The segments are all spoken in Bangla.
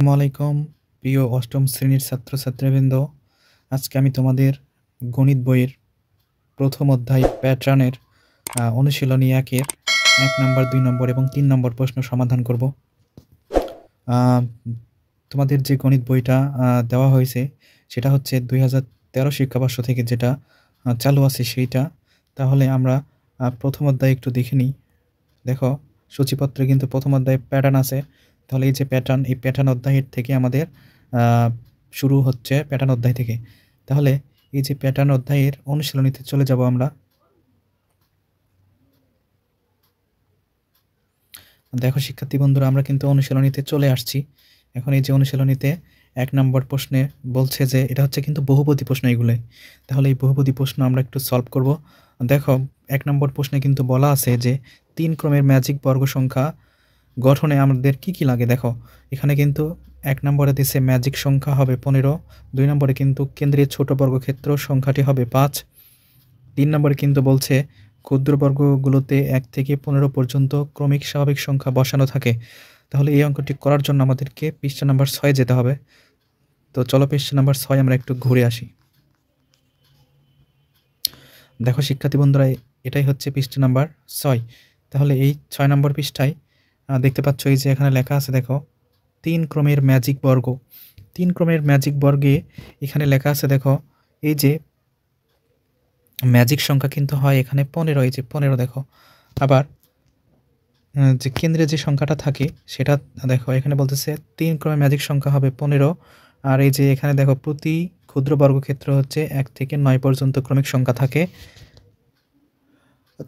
আসসালামু আলাইকুম প্রিয় অষ্টম শ্রেণীর ছাত্রছাত্রীবৃন্দ। আজকে আমি তোমাদের গণিত বইয়ের প্রথম অধ্যায় প্যাটার্নের অনুশীলনী 1-এর 1 নম্বর, 2 নম্বর এবং 3 নম্বর প্রশ্ন সমাধান করব। তোমাদের যে গণিত বইটা দেওয়া হয়েছে সেটা হচ্ছে 2013 শিক্ষাবর্ষ থেকে যেটা চালু আছে সেইটা। তাহলে আমরা প্রথম অধ্যায় একটু দেখে নিই। দেখো, সূচিপত্রে কিন্তু প্রথম অধ্যায়ে প্যাটার্ন আছে। তাহলে এই যে প্যাটার্ন, এই প্যাটার্ন অধ্যায়ের থেকে আমাদের শুরু হচ্ছে প্যাটার্ন অধ্যায় থেকে। তাহলে এই যে প্যাটার্ন অধ্যায়ের অনুশীলনীতে চলে যাব আমরা। দেখো শিক্ষার্থী বন্ধুরা, আমরা কিন্তু অনুশীলনীতে চলে আসছি। এখন এই যে অনুশীলনীতে 1 নম্বর প্রশ্নে বলছে যে এটা হচ্ছে কিন্তু বহুপদী প্রশ্ন এগুলোই। তাহলে এই বহুপদী প্রশ্ন আমরা একটু সলভ করব। দেখো 1 নম্বর প্রশ্নে কিন্তু বলা আছে যে 3 ক্রমের ম্যাজিক বর্গ সংখ্যা গঠনে আমাদের কি কি লাগে। দেখো এখানে কিন্তু 1 নম্বরে দিছে ম্যাজিক সংখ্যা হবে 15, 2 নম্বরে কিন্তু কেন্দ্রীয় ছোট বর্গক্ষেত্র সংখ্যাটি হবে 5, 3 নম্বরে কিন্তু বলছে ক্ষুদ্র বর্গগুলোতে 1 থেকে 15 পর্যন্ত ক্রমিক স্বাভাবিক সংখ্যা বসানো থাকে। তাহলে এই অঙ্কটি করার জন্য আমাদেরকে পৃষ্ঠা নাম্বার 6 যেতে হবে। তো চলো পৃষ্ঠা নাম্বার 6 আমরা একটু ঘুরে আসি। দেখো শিক্ষার্থী বন্ধুরা, এটাই হচ্ছে পৃষ্ঠা নাম্বার 6। তাহলে এই 6 নম্বর পৃষ্ঠায় দেখতে পাচ্ছ এই যে এখানে লেখা আছে, দেখো 3 ক্রমের ম্যাজিক বর্গ। 3 ক্রমের ম্যাজিক বর্গে এখানে লেখা আছে, দেখো এই যে ম্যাজিক সংখ্যা কিন্তু হয় এখানে 15, এই যে 15 দেখো। আবার যে কেন্দ্রে যে সংখ্যাটা থাকে সেটা দেখো এখানে বলতেছে 3 ক্রমের ম্যাজিক সংখ্যা হবে 15। আর এই যে এখানে দেখো প্রতি ক্ষুদ্র বর্গক্ষেত্র হচ্ছে 1 থেকে 9 পর্যন্ত ক্রমিক সংখ্যা থাকে।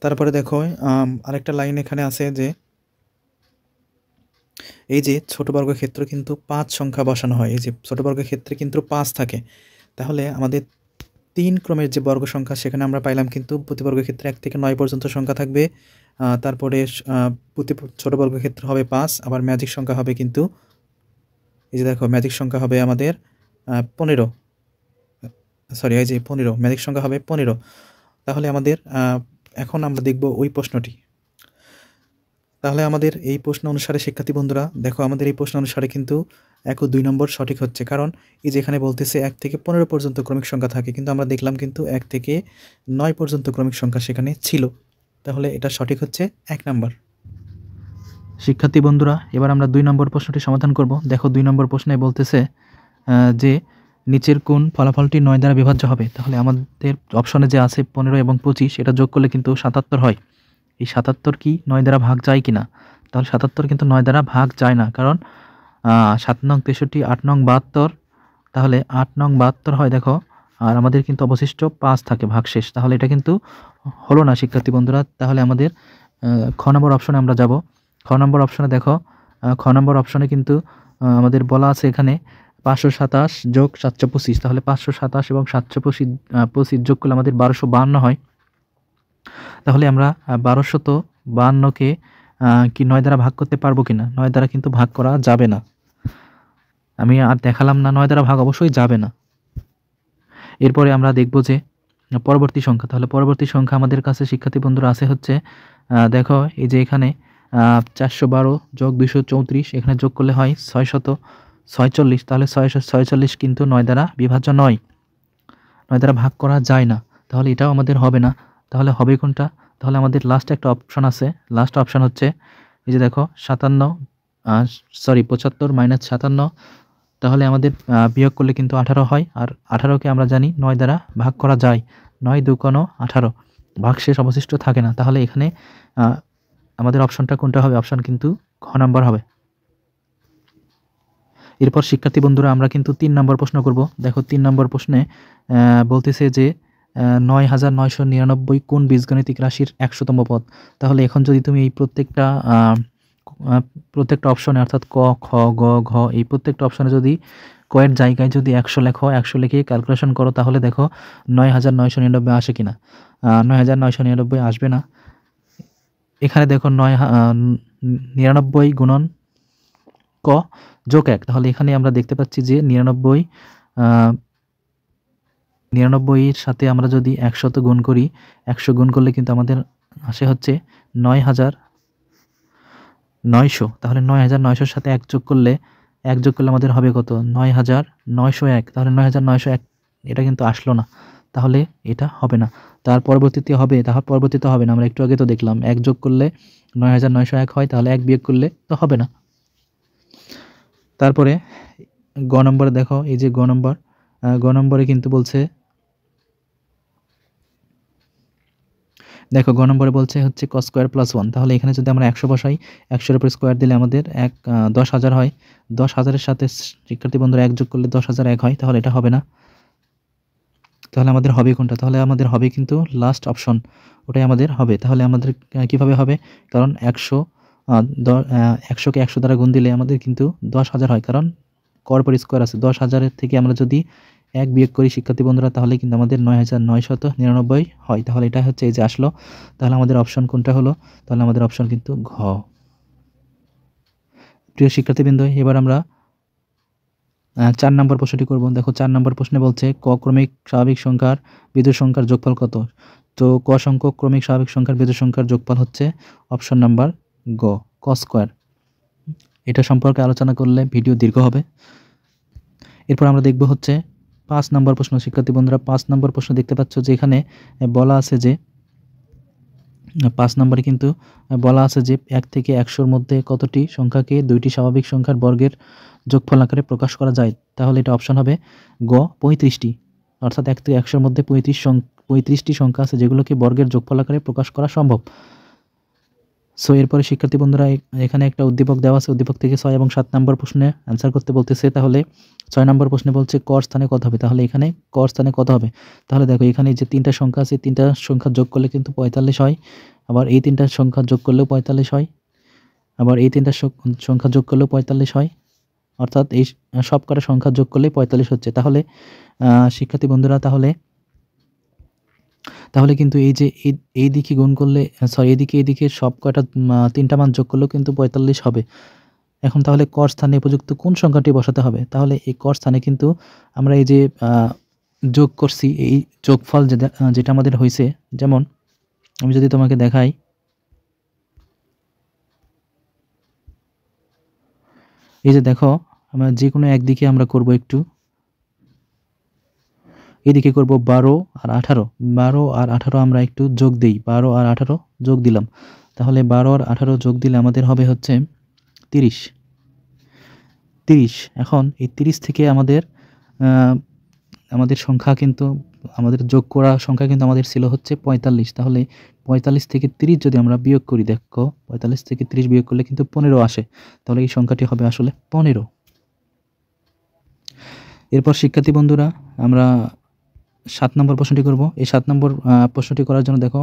তারপরে দেখো আরেকটা লাইন এখানে আছে যে এই যে ছোট বর্গক্ষেত্র কিন্তু 5 সংখ্যা বসানো হয়। এই যে ছোট বর্গক্ষেত্রে কিন্তু 5 থাকে। তাহলে আমাদের 3 ক্রমের যে বর্গ সংখ্যা সেখানে আমরা পাইলাম কিন্তু প্রতি বর্গক্ষেত্রে 1 থেকে 9 পর্যন্ত সংখ্যা থাকবে। তারপরে প্রতি ছোট বর্গক্ষেত্র হবে 5, আবার ম্যাজিক সংখ্যা হবে কিন্তু এই যে দেখো ম্যাজিক সংখ্যা হবে আমাদের 15, সরি এই যে 15 ম্যাজিক সংখ্যা হবে 15। তাহলে আমাদের এখন আমরা দেখব ওই প্রশ্নটি। তাহলে আমাদের এই প্রশ্ন অনুসারে শিক্ষার্থী বন্ধুরা দেখো, আমাদের এই প্রশ্ন অনুসারে কিন্তু 1 ও 2 নম্বর সঠিক হচ্ছে, কারণ এই যে এখানে বলতেছে 1 থেকে 15 পর্যন্ত ক্রমিক সংখ্যা থাকে, কিন্তু আমরা দেখলাম কিন্তু 1 থেকে 9 পর্যন্ত ক্রমিক সংখ্যা সেখানে ছিল। তাহলে এটা সঠিক হচ্ছে 1 নম্বর। শিক্ষার্থী বন্ধুরা, এবার আমরা 2 নম্বর প্রশ্নটি সমাধান করব। দেখো 2 নম্বর প্রশ্নে বলতেছে যে নিচের কোন ফলাফলটি 9 দ্বারা বিভাজ্য হবে। তাহলে আমাদের অপশনে যে আছে 15 এবং 25, এটা যোগ করলে কিন্তু 77 হয়। এই 77 কি 9 দ্বারা ভাগ যায় কিনা? তাহলে 77 কিন্তু 9 দ্বারা ভাগ যায় না, কারণ 7 নং 63, 8 নং 72, তাহলে 8 নং 72 হয় দেখো। আর আমাদের কিন্তু অবশিষ্ট 5 থাকে ভাগশেষ, তাহলে এটা কিন্তু হলো না শিক্ষার্থী বন্ধুরা। তাহলে আমাদের খ নম্বর অপশনে আমরা যাব। খ নম্বর অপশনে দেখো, খ নম্বর অপশনে কিন্তু আমাদের বলা আছে এখানে 527 যোগ 725। তাহলে 527 এবং 725 যোগ করলে আমাদের 1252 হয়। তাহলে আমরা 1252কে কি 9 দ্বারা ভাগ করতে পারবো কিনা? 9 দ্বারা কিন্তু ভাগ করা যাবে না। আমি আর দেখালাম না, 9 দ্বারা ভাগ অবশ্যই যাবে না। এরপরে আমরা দেখব যে পরবর্তী সংখ্যা। তাহলে পরবর্তী সংখ্যা আমাদের কাছে শিক্ষার্থী বন্ধুরা আছে হচ্ছে দেখো এই যে এখানে 412 যোগ 234, এখানে যোগ করলে হয় 646। তাহলে 646 কিন্তু 9 দ্বারা বিভাজ্য নয়, 9 দ্বারা ভাগ করা যায় না। তাহলে এটাও আমাদের হবে না। তাহলে হবে কোনটা? তাহলে আমাদের লাস্ট একটা অপশন আছে। লাস্ট অপশন হচ্ছে এই যে দেখো 75 মাইনাস 57। তাহলে আমাদের বিয়োগ করলে কিন্তু 18 হয়। আর 18কে আমরা জানি 9 দ্বারা ভাগ করা যায়। 9 2 18, ভাগশেষ অবশিষ্ট থাকে না। তাহলে এখানে আমাদের অপশনটা কোনটা হবে? অপশন কিন্তু খ নাম্বার হবে। এরপর শিক্ষার্থী বন্ধুরা আমরা কিন্তু 3 নম্বর প্রশ্ন করব। দেখো 3 নম্বর প্রশ্নে বলতেছে যে 9999 কোন বীজগণিতিক রাশির 100তম পদ। তাহলে এখন যদি তুমি এই প্রত্যেকটা অপশনে অর্থাৎ ক, খ, গ, ঘ এই প্রত্যেকটা অপশনে যদি কয়ের জায়গায় যদি 100 লেখো, 100 লিখে ক্যালকুলেশন করো, তাহলে দেখো 9999 আসে কিনা। 9999 আসবে না। এখানে দেখো 99 গুণন ক যোগ 1। তাহলে এখানে আমরা দেখতে পাচ্ছি যে 99 সাথে আমরা যদি 100 গুণ করি, 100 গুণ করলে কিন্তু আমাদের আসে হচ্ছে 9900। তাহলে 9900 সাথে 1 যোগ করলে 1 যোগ করলে আমাদের হবে কত? ৯,৯০১। তাহলে ৯,৯০১ এটা কিন্তু আসলো না, তাহলে এটা হবে না। তার পরবর্তীতে হবে না। আমরা একটু আগে তো দেখলাম 1 যোগ করলে ৯,৯০১ হয়, তাহলে 1 বিয়োগ করলে তো হবে না। তারপরে গ নম্বরে দেখো, এই যে গ নম্বরে কিন্তু বলছে, দেখো গ নম্বরে বলছে হচ্ছে cos স্কয়ার প্লাস 1। তাহলে এখানে যদি আমরা 100 বসাই, 100 এর উপর স্কয়ার দিলে আমাদের 10,000 হয়। 10,000 এর সাথে শিক্ষার্থী বন্ধুরা 1 যোগ করলে 10,001 হয়, তাহলে এটা হবে না। তাহলে আমাদের হবে কোনটা? তাহলে আমাদের হবে কিন্তু লাস্ট অপশন, ওটাই আমাদের হবে। তাহলে আমাদের কিভাবে হবে? কারণ 100কে 100 দ্বারা গুণ দিলে আমাদের কিন্তু 10,000 হয়, কারণ কর পর স্কয়ার আছে। 10,000 এর থেকে আমরা যদি 1 বিয়োগ করি শিক্ষার্থী বন্ধুরা, তাহলে কিন্তু আমাদের 9,999 হয়। তাহলে এটা হচ্ছে এই যে আসলো। তাহলে আমাদের অপশন কোনটা হলো? তাহলে আমাদের অপশন কিন্তু ঘ। প্রিয় শিক্ষার্থীবৃন্দ, এবার আমরা 4 নম্বর প্রশ্নটি করব। দেখো 4 নম্বর প্রশ্নে বলছে ক ক্রমিক স্বাভাবিক সংখ্যার বিজোড় সংখ্যার যোগফল কত? তো ক সংখ্যক ক্রমিক স্বাভাবিক সংখ্যার বিজোড় সংখ্যার যোগফল হচ্ছে অপশন নাম্বার গ, cos স্কয়ার। এটা সম্পর্কে আলোচনা করলে ভিডিও দীর্ঘ হবে। এরপর আমরা দেখব হচ্ছে 5 নম্বর প্রশ্ন। শিক্ষার্থী বন্ধুরা 5 নম্বর প্রশ্ন দেখতে পাচ্ছ যে এখানে বলা আছে যে 5 নম্বরে কিন্তু বলা আছে যে 1 থেকে 100-র মধ্যে কতটি সংখ্যাকে দুইটি স্বাভাবিক সংখ্যার বর্গের যোগফল আকারে প্রকাশ করা যায়? তাহলে এটা অপশন হবে গ, 35টি। অর্থাৎ 1 থেকে 100-র মধ্যে 35টি সংখ্যা আছে যেগুলোকে বর্গের যোগফল আকারে প্রকাশ করা সম্ভব। সো এরপরে শিক্ষার্থী বন্ধুরা এখানে একটা উদ্দীপক দেওয়া আছে, উদ্দীপক থেকে 6 এবং 7 নম্বর প্রশ্নে অ্যান্সার করতে বলতেছে। তাহলে 6 নম্বর প্রশ্নে বলছে কর স্থানে কত হবে? তাহলে এখানে কর স্থানে কত হবে? তাহলে দেখো এখানে যে 3টা সংখ্যা আছে, 3টা সংখ্যা যোগ করলে কিন্তু 45 হয়। আবার এই 3টা সংখ্যা যোগ করলেও 45 হয়। আবার এই 3টা সংখ্যা যোগ করলেও 45 হয়। অর্থাৎ এই সব কটা সংখ্যা যোগ করলেই 45 হচ্ছে। তাহলে শিক্ষার্থী বন্ধুরা তাহলে কিন্তু এই যে এই দিকে গুণ করলে এদিকে সব কয়টা 3টা মান যোগ করলেও কিন্তু 45 হবে। এখন তাহলে কর স্থানে উপযুক্ত কোন সংখ্যাটি বসাতে হবে? তাহলে এই কর স্থানে কিন্তু আমরা এই যে যোগ করছি, এই যোগফল যেটা আমাদের হয়েছে, যেমন আমি যদি তোমাকে দেখাই, এই যে দেখো আমরা যে কোনো একদিকে আমরা করব, একটু এদিকে করব 12 আর 18। 12 আর 18 আমরা একটু যোগ দিই, 12 আর 18 যোগ দিলাম। তাহলে 12 আর 18 যোগ দিলে আমাদের হবে হচ্ছে 30। এখন এই 30 থেকে আমাদের সংখ্যা কিন্তু, আমাদের যোগ করা সংখ্যা কিন্তু আমাদের ছিল হচ্ছে 45। তাহলে 45 থেকে 30 যদি আমরা বিয়োগ করি, দেখো 45 থেকে 30 বিয়োগ করলে কিন্তু 15 আসে। তাহলে এই সংখ্যাটি হবে আসলে 15। এরপর শিক্ষার্থী বন্ধুরা আমরা 7 নম্বর প্রশ্নটি করব। এই 7 নম্বর প্রশ্নটি করার জন্য দেখো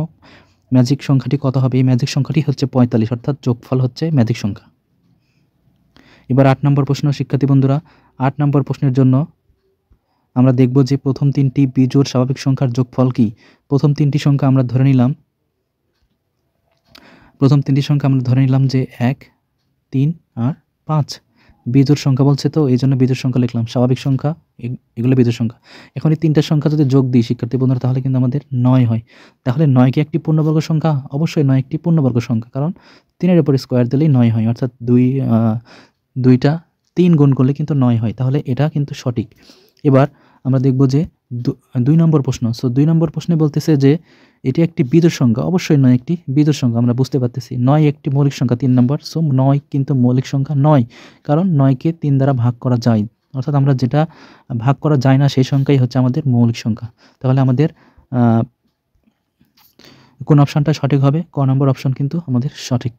ম্যাজিক সংখ্যাটি কত হবে? এই ম্যাজিক সংখ্যাটি হচ্ছে 45, অর্থাৎ যোগফল হচ্ছে ম্যাজিক সংখ্যা। এবার 8 নম্বর প্রশ্ন। শিক্ষার্থী বন্ধুরা 8 নম্বর প্রশ্নের জন্য আমরা দেখব যে প্রথম 3টি বিজোড় স্বাভাবিক সংখ্যার যোগফল কি? প্রথম 3টি সংখ্যা আমরা ধরে নিলাম যে 1, 3 আর 5। বিজোড় সংখ্যা বলছে, তো এই জন্য বিজোড় সংখ্যা লিখলাম। স্বাভাবিক সংখ্যা এগুলো বিজোড় সংখ্যা। এখন এই 3টা সংখ্যা যদি যোগ দিই শিক্ষার্থী বন্ধুরা, তাহলে কিন্তু আমাদের 9 হয়। তাহলে 9 কি একটি পূর্ণবর্গ সংখ্যা? অবশ্যই 9 একটি পূর্ণবর্গ সংখ্যা, কারণ 3-এর উপর স্কয়ার দিলেই 9 হয়। অর্থাৎ 2টা 3 গুণ করলে কিন্তু 9 হয়। তাহলে এটা কিন্তু সঠিক। এবার আমরা দেখব যে 2 নম্বর প্রশ্ন। সো 2 নম্বর প্রশ্নে বলতেছে যে এটি একটি বিজোড় সংখ্যা। অবশ্যই 9 একটি বিজোড় সংখ্যা, আমরা বুঝতে পারতেছি। 9 একটি মৌলিক সংখ্যা 3 নম্বর। সো 9 কিন্তু মৌলিক সংখ্যা নয়, কারণ 9কে 3 দ্বারা ভাগ করা যায়। অর্থাৎ আমরা যেটা ভাগ করা যায় না সেই সংখ্যাই হচ্ছে আমাদের মৌলিক সংখ্যা। তাহলে আমাদের কোন অপশনটা সঠিক হবে? ক নম্বর অপশন কিন্তু আমাদের সঠিক।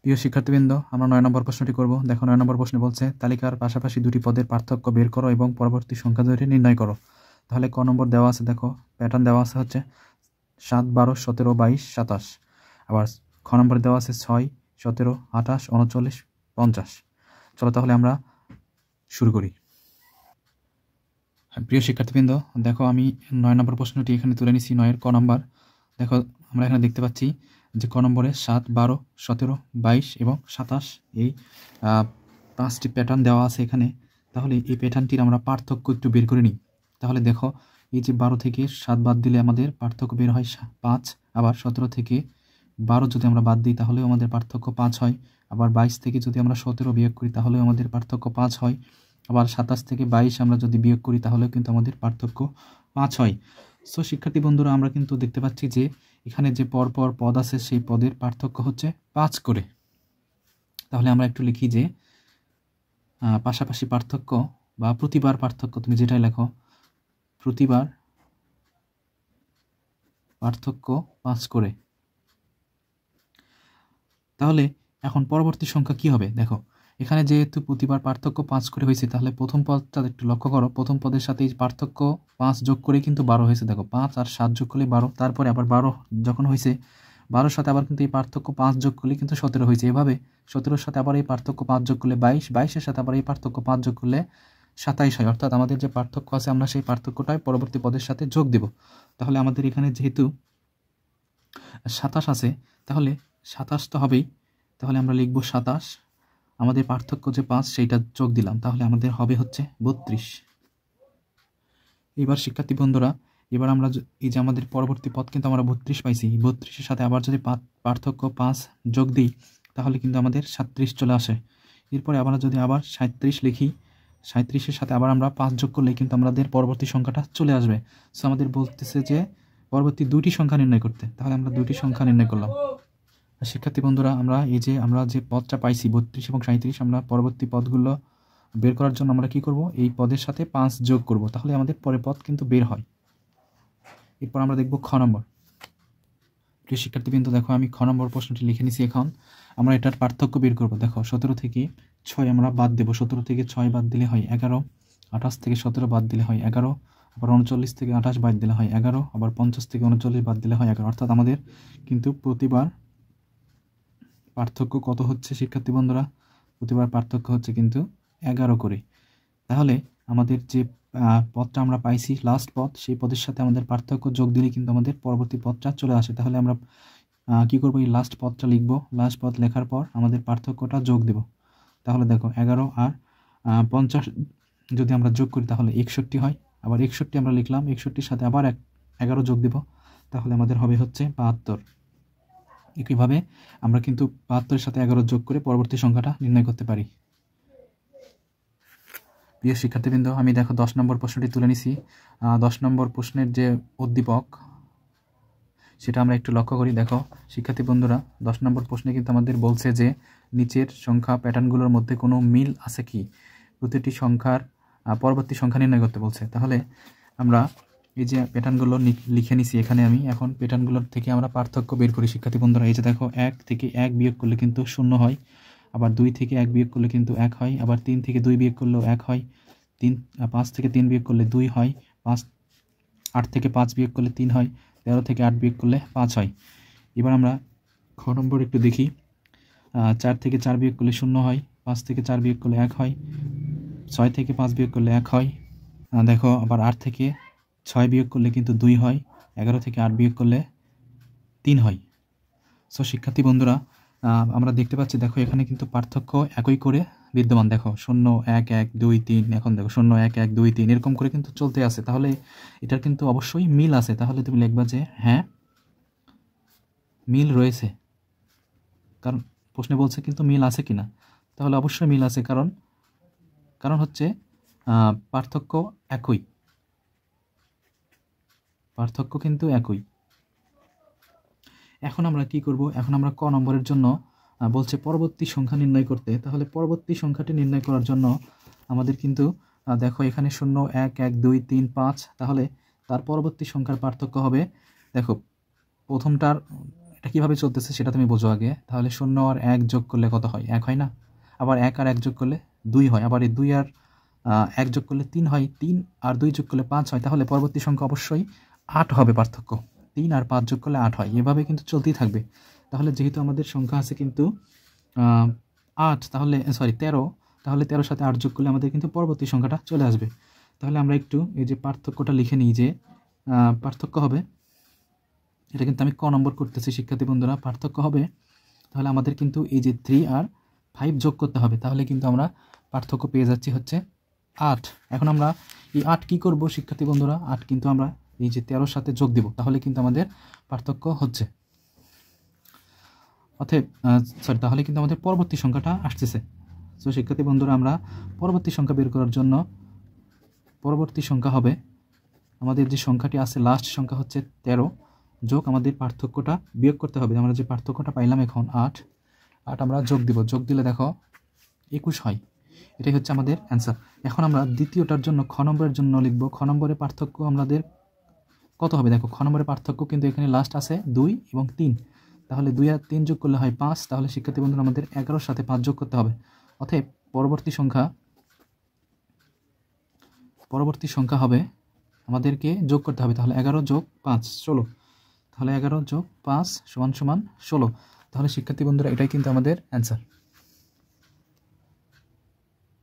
প্রিয় শিক্ষার্থীবৃন্দ, আমরা 9 নম্বর প্রশ্নটি করব। দেখো 9 নম্বর প্রশ্নে বলছে তালিকার পাশাপাশি দুটি পদের পার্থক্য বের করো এবং পরবর্তী সংখ্যা ধরে নির্ণয় করো। তাহলে ক নম্বর দেওয়া আছে, দেখো প্যাটার্ন দেওয়া আছে হচ্ছে 7, 12, 17, 22, 27। আবার খ নম্বরে দেওয়া আছে 6, 17, 28, 39, 50। চলো তাহলে আমরা শুরু করি। প্রিয় শিক্ষার্থীবৃন্দ, দেখো আমি 9 নম্বর প্রশ্নটি এখানে তুলে নিছি। 9-এর ক নম্বর। দেখো আমরা এখানে দেখতে পাচ্ছি যে ক নম্বরে 7, 12, 17, 22 এবং 27 এই 5টি প্যাটার্ন দেওয়া আছে এখানে। তাহলে এই প্যাটার্নটির আমরা পার্থক্য একটু বের করে নিই। তাহলে দেখো এই যে 12 থেকে 7 বাদ দিলে আমাদের পার্থক্য বের হয় 5। আবার 17 থেকে 12 যদি আমরা বাদ দিই তাহলেও আমাদের পার্থক্য 5 হয়। আবার 22 থেকে যদি আমরা 17 বিয়োগ করি তাহলেও আমাদের পার্থক্য 5 হয়। আবার 27 থেকে 22 আমরা যদি বিয়োগ করি তাহলেও কিন্তু আমাদের পার্থক্য 5 হয়। সো শিক্ষার্থী বন্ধুরা, আমরা কিন্তু দেখতে পাচ্ছি যে এখানে যে পরপর পদ আছে সেই পদের পার্থক্য হচ্ছে 5 করে। তাহলে আমরা একটু লিখি যে পাশাপাশি পার্থক্য বা প্রতিবার পার্থক্য, তুমি যেটাই লেখো, প্রতিবার পার্থক্য 5 করে। তাহলে এখন পরবর্তী সংখ্যা কি হবে? দেখো এখানে যেহেতু প্রতিবার পার্থক্য 5 করে হয়েছে, তাহলে প্রথম পদটা একটু লক্ষ্য করো। প্রথম পদের সাথে এই পার্থক্য 5 যোগ করে কিন্তু 12 হয়েছে। দেখো 5 আর 7 যোগ করলে 12, তারপরে আবার 12 যখন হয়েছে 12-র সাথে আবার কিন্তু এই পার্থক্য 5 যোগ করলে কিন্তু 17 হয়েছে। এভাবে 17-র সাথে আবার এই পার্থক্য 5 যোগ করলে 22, 22-এর সাথে আবার এই পার্থক্য 5 যোগ করলে 27 হয়। অর্থাৎ আমাদের যে পার্থক্য আছে আমরা সেই পার্থক্যটাই পরবর্তী পদের সাথে যোগ দেব। তাহলে আমাদের এখানে যেহেতু 27 আছে, তাহলে 27 তো হবেই। তাহলে আমরা লিখব 27, আমাদের পার্থক্য যে 5 সেইটা যোগ দিলাম, তাহলে আমাদের হবে হচ্ছে 32। এবার শিক্ষার্থী বন্ধুরা, এবার আমরা এই যে আমাদের পরবর্তী পদ কিন্তু আমরা 32 পাইছি। 32-এর সাথে আবার যদি পার্থক্য 5 যোগ দিই তাহলে কিন্তু আমাদের 37 চলে আসে। এরপরে আমরা যদি আবার 37 লিখি, 37-এর সাথে আবার আমরা 5 যোগ করলে কিন্তু আমাদের পরবর্তী সংখ্যাটা চলে আসবে। সো আমাদের বলতেছে যে পরবর্তী 2টি সংখ্যা নির্ণয় করতে। তাহলে আমরা 2টি সংখ্যা নির্ণয় করলাম। শিক্ষার্থী বন্ধুরা, আমরা যে পদটা পাইছি 32 এবং 37, আমরা পরবর্তী পদগুলো বের করার জন্য আমরা কি করব? এই পদের সাথে 5 যোগ করব, তাহলে আমাদের পরের পদ কিন্তু বের হয়। এরপর আমরা দেখব খ নম্বর। প্রিয় শিক্ষার্থীবৃন্দ, দেখো আমি খ নম্বর প্রশ্নটি লিখে নিছি। এখন আমরা এটার পার্থক্য বের করব। দেখো 17 থেকে 6 আমরা বাদ দেব। 17 থেকে 6 বাদ দিলে হয় 11, 28 থেকে 17 বাদ দিলে হয় 11, আবার 39 থেকে 28 বাদ দিলে হয় 11, আবার 50 থেকে 39 বাদ দিলে হয় 11। অর্থাৎ আমাদের কিন্তু প্রতিবার পার্থক্য কত হচ্ছে শিক্ষার্থী বন্ধুরা? প্রতিবার পার্থক্য হচ্ছে কিন্তু 11 করে। তাহলে আমাদের যে পদটা আমরা পাইছি লাস্ট পদ, সেই পদের সাথে আমাদের পার্থক্য যোগ দিলে কিন্তু আমাদের পরবর্তী পদটা চলে আসে। তাহলে আমরা কি করব? এই লাস্ট পদটা লিখব। লাস্ট পদ লেখার পর আমাদের পার্থক্যটা যোগ দেব। তাহলে দেখো 11 আর 50 যদি আমরা যোগ করি তাহলে 61 হয়। আবার 61 আমরা লিখলাম, 61-এর সাথে আবার 11 যোগ দেব, তাহলে আমাদের হবে হচ্ছে 72। একইভাবে আমরা কিন্তু 72-এর সাথে 11 যোগ করে পরবর্তী সংখ্যাটা নির্ণয় করতে পারি। প্রিয় শিক্ষার্থীবৃন্দ, আমি দেখো 10 নম্বর প্রশ্নটি তুলে নিছি। 10 নম্বর প্রশ্নের যে উদ্দীপক সেটা আমরা একটু লক্ষ্য করি। দেখো শিক্ষার্থী বন্ধুরা, 10 নম্বর প্রশ্নে কিন্তু আমাদের বলছে যে নিচের সংখ্যা প্যাটার্নগুলোর মধ্যে কোনো মিল আছে কি? প্রতিটি সংখ্যার পরবর্তী সংখ্যা নির্ণয় করতে বলছে। তাহলে আমরা এই যে প্যাটার্নগুলো লিখে নিছি এখানে আমি। এখন প্যাটার্নগুলোর থেকে আমরা পার্থক্য বের করি শিক্ষার্থী বন্ধুরা। এই যে দেখো 1 থেকে 1 বিয়োগ করলে কিন্তু 0 হয়, আবার 2 থেকে 1 বিয়োগ করলে কিন্তু 1 হয়, আবার 3 থেকে 2 বিয়োগ করলেও 1 হয়, 5 থেকে 3 বিয়োগ করলে 2 হয়, 8 থেকে 5 বিয়োগ করলে 3 হয়, 13 থেকে 8 বিয়োগ করলে 5 হয়। এবার আমরা খ নম্বর একটু দেখি। 4 থেকে 4 বিয়োগ করলে 0 হয়, 5 থেকে 4 বিয়োগ করলে 1 হয়, 6 থেকে 5 বিয়োগ করলে 1 হয়। দেখো আবার 8 থেকে 6 বিয়োগ করলে কিন্তু 2 হয়, 11 থেকে 8 বিয়োগ করলে 3 হয়। সো শিক্ষার্থী বন্ধুরা, আমরা দেখতে পাচ্ছি দেখো এখানে কিন্তু পার্থক্য একই করে বিদ্যমান। দেখো 0 1 1 2 3, এখন দেখো 0 1 1 2 3 এরকম করে কিন্তু চলতে আছে। তাহলে এটার কিন্তু অবশ্যই মিল আছে। তাহলে তুমি লিখবা যে হ্যাঁ, মিল রয়েছে। কারণ প্রশ্নে বলছে কিন্তু মিল আছে কিনা, তাহলে অবশ্যই মিল আছে। কারণ হচ্ছে পার্থক্য একই, পার্থক্য কিন্তু একই। এখন আমরা কি করব? এখন আমরা ক নম্বরের জন্য বলছে পরবর্তী সংখ্যা নির্ণয় করতে। তাহলে পরবর্তী সংখ্যাটি নির্ণয় করার জন্য আমাদের কিন্তু দেখো এখানে 0 1 1 2 3 5, তাহলে তার পরবর্তী সংখ্যার পার্থক্য হবে, দেখো প্রথমটার এটা কীভাবে চলতেছে সেটা তুমি বোঝো আগে। তাহলে 0 আর 1 যোগ করলে কত হয়? 1 হয় না? আবার 1 আর 1 যোগ করলে 2 হয়, আবার এই 2 আর 1 যোগ করলে 3 হয়, 3 আর 2 যোগ করলে 5 হয়। তাহলে পরবর্তী সংখ্যা অবশ্যই 8 হবে পার্থক্য। 3 আর 5 যোগ করলে 8 হয়। এভাবে কিন্তু চলতেই থাকবে। তাহলে যেহেতু আমাদের সংখ্যা আছে কিন্তু 8, তাহলে 13, তাহলে 13-র সাথে 8 যোগ করলে আমাদের কিন্তু পরবর্তী সংখ্যাটা চলে আসবে। তাহলে আমরা একটু এই যে পার্থক্যটা লিখে নিই যে পার্থক্য হবে, এটা কিন্তু আমি ক নম্বর করতেছি শিক্ষার্থী বন্ধুরা। পার্থক্য হবে, তাহলে আমাদের কিন্তু এই যে 3 আর 5 যোগ করতে হবে, তাহলে কিন্তু আমরা পার্থক্য পেয়ে যাচ্ছি হচ্ছে 8। এখন আমরা এই 8 কী করব শিক্ষার্থী বন্ধুরা? 8 কিন্তু আমরা এই যে 13-র সাথে যোগ দেব, তাহলে কিন্তু আমাদের পার্থক্য হচ্ছে। অতএব সরি, তাহলে কিন্তু আমাদের পরবর্তী সংখ্যাটা আসতেছে। সো শিক্ষার্থী বন্ধুরা, আমরা পরবর্তী সংখ্যা বের করার জন্য পরবর্তী সংখ্যা হবে আমাদের যে সংখ্যাটি আছে, লাস্ট সংখ্যা হচ্ছে 13 যোগ আমাদের পার্থক্যটা বিয়োগ করতে হবে। আমরা যে পার্থক্যটা পাইলাম এখন 8 আমরা যোগ দিব। যোগ দিলে দেখো 21 হয়। এটাই হচ্ছে আমাদের অ্যান্সার। এখন আমরা দ্বিতীয়টার জন্য খ নম্বরের জন্য লিখব। খ নম্বরের পার্থক্য আমাদের কত হবে? দেখো, খ নম্বরের পার্থক্য কিন্তু এখানে লাস্ট আছে 2 এবং 3। তাহলে 2 আর 3 যোগ করলে হয় 5। তাহলে শিক্ষার্থী বন্ধুরা আমাদের 11-র সাথে 5 যোগ করতে হবে। অতএব পরবর্তী সংখ্যা হবে আমাদেরকে যোগ করতে হবে। তাহলে 11 যোগ 5 16। তাহলে 11 যোগ 5 সমান 16। তাহলে শিক্ষার্থী বন্ধুরা এটাই কিন্তু আমাদের অ্যান্সার।